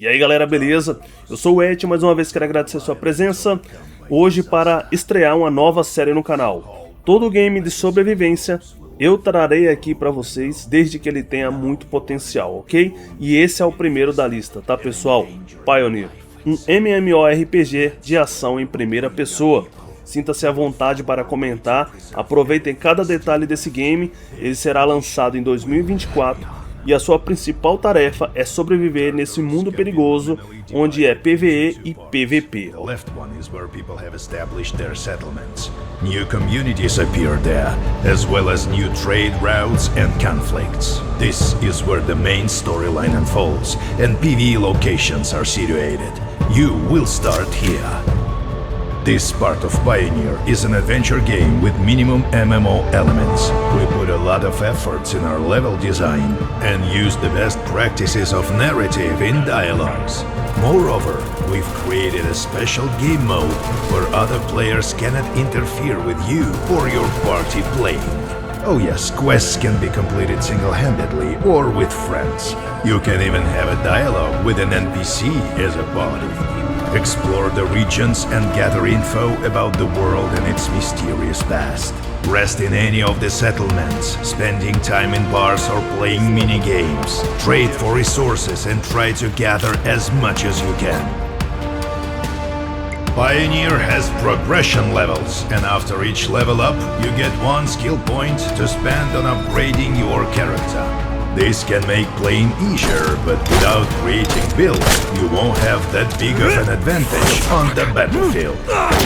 E aí galera, beleza? Eu sou o Ed, mais uma vez quero agradecer a sua presença hoje para estrear uma nova série no canal. Todo game de sobrevivência eu trarei aqui para vocês desde que ele tenha muito potencial, ok? E esse é o primeiro da lista, tá pessoal? Pioner, um MMORPG de ação em primeira pessoa. Sinta-se à vontade para comentar, aproveitem cada detalhe desse game, ele será lançado em 2024 e a sua principal tarefa é sobreviver nesse mundo perigoso onde é PvE e PvP. The left one is where people have established their settlements. New communities appear there, as well as new trade routes and conflicts. This is where the main storyline unfolds, and PvE locations are situated. You will start here. This part of Pioneer is an adventure game with minimum MMO elements. We put a lot of efforts in our level design and use the best practices of narrative in dialogues. Moreover, we've created a special game mode where other players cannot interfere with you or your party playing. Oh yes, quests can be completed single-handedly or with friends. You can even have a dialogue with an NPC as a party. Explore the regions and gather info about the world and its mysterious past. Rest in any of the settlements, spending time in bars or playing mini-games. Trade for resources and try to gather as much as you can. Pioneer has progression levels, and after each level up, you get one skill point to spend on upgrading your character. This can make playing easier, but without creating builds, you won't have that big of an advantage on the battlefield.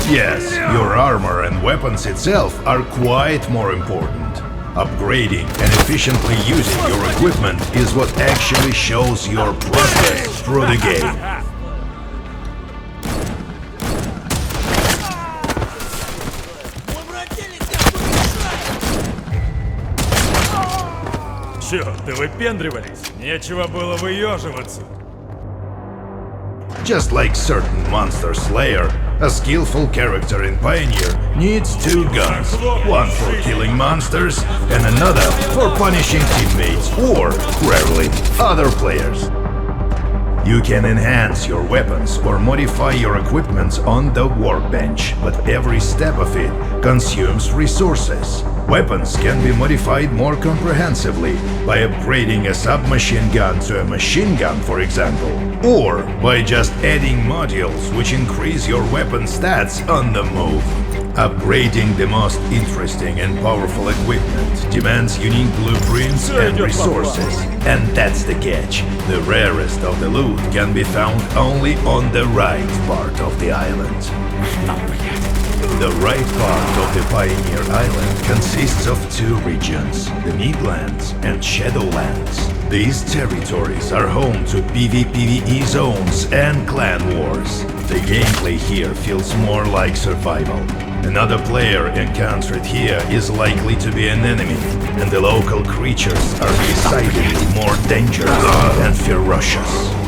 Yes, your armor and weapons itself are quite more important. Upgrading and efficiently using your equipment is what actually shows your progress through the game. Чё, ты выпендривались? Нечего было выёживаться. Just like certain monster slayer, a skillful character in Pioneer needs two guns, one for killing monsters and another for punishing teammates or, rarely, other players. You can enhance your weapons or modify your equipment on the workbench, but every step of it consumes resources. Weapons can be modified more comprehensively by upgrading a submachine gun to a machine gun, for example, or by just adding modules which increase your weapon stats on the move. Upgrading the most interesting and powerful equipment demands unique blueprints and resources. And that's the catch. The rarest of the loot can be found only on the right part of the island. The right part of the Pioneer Island consists of two regions, the Midlands and Shadowlands. These territories are home to PvPvE zones and clan wars. The gameplay here feels more like survival. Another player encountered here is likely to be an enemy, and the local creatures are decidedly more dangerous and ferocious.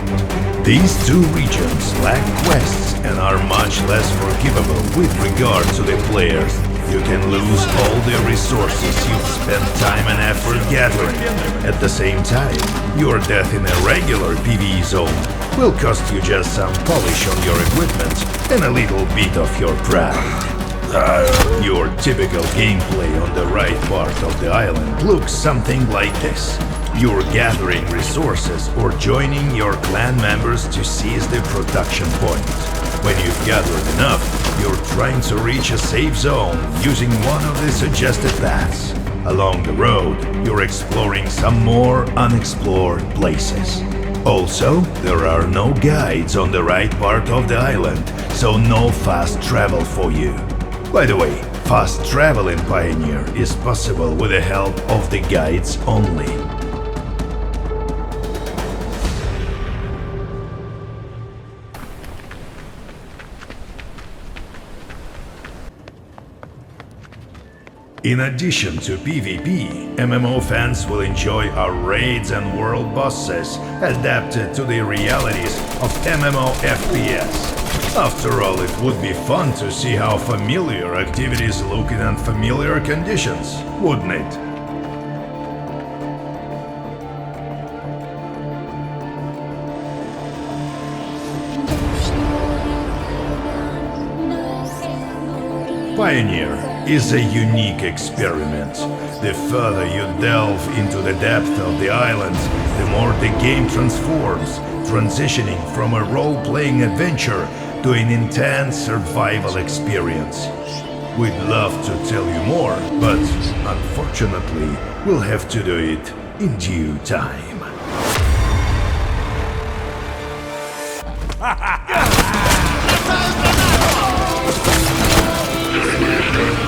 These two regions lack quests and are much less forgivable with regard to the players. You can lose all the resources you've spent time and effort gathering. At the same time, your death in a regular PvE zone will cost you just some polish on your equipment and a little bit of your pride. Your typical gameplay on the right part of the island looks something like this. You're gathering resources or joining your clan members to seize the production point. When you've gathered enough, you're trying to reach a safe zone using one of the suggested paths. Along the road, you're exploring some more unexplored places. Also, there are no guides on the right part of the island, so no fast travel for you. By the way, fast travel in Pioneer is possible with the help of the guides only. In addition to PvP, MMO fans will enjoy our raids and world bosses adapted to the realities of MMO FPS. After all, it would be fun to see how familiar activities look in unfamiliar conditions, wouldn't it? Pioneer is a unique experiment. The further you delve into the depth of the island, the more the game transforms, transitioning from a role-playing adventure to an intense survival experience. We'd love to tell you more, but unfortunately, we'll have to do it in due time. Abandonaram!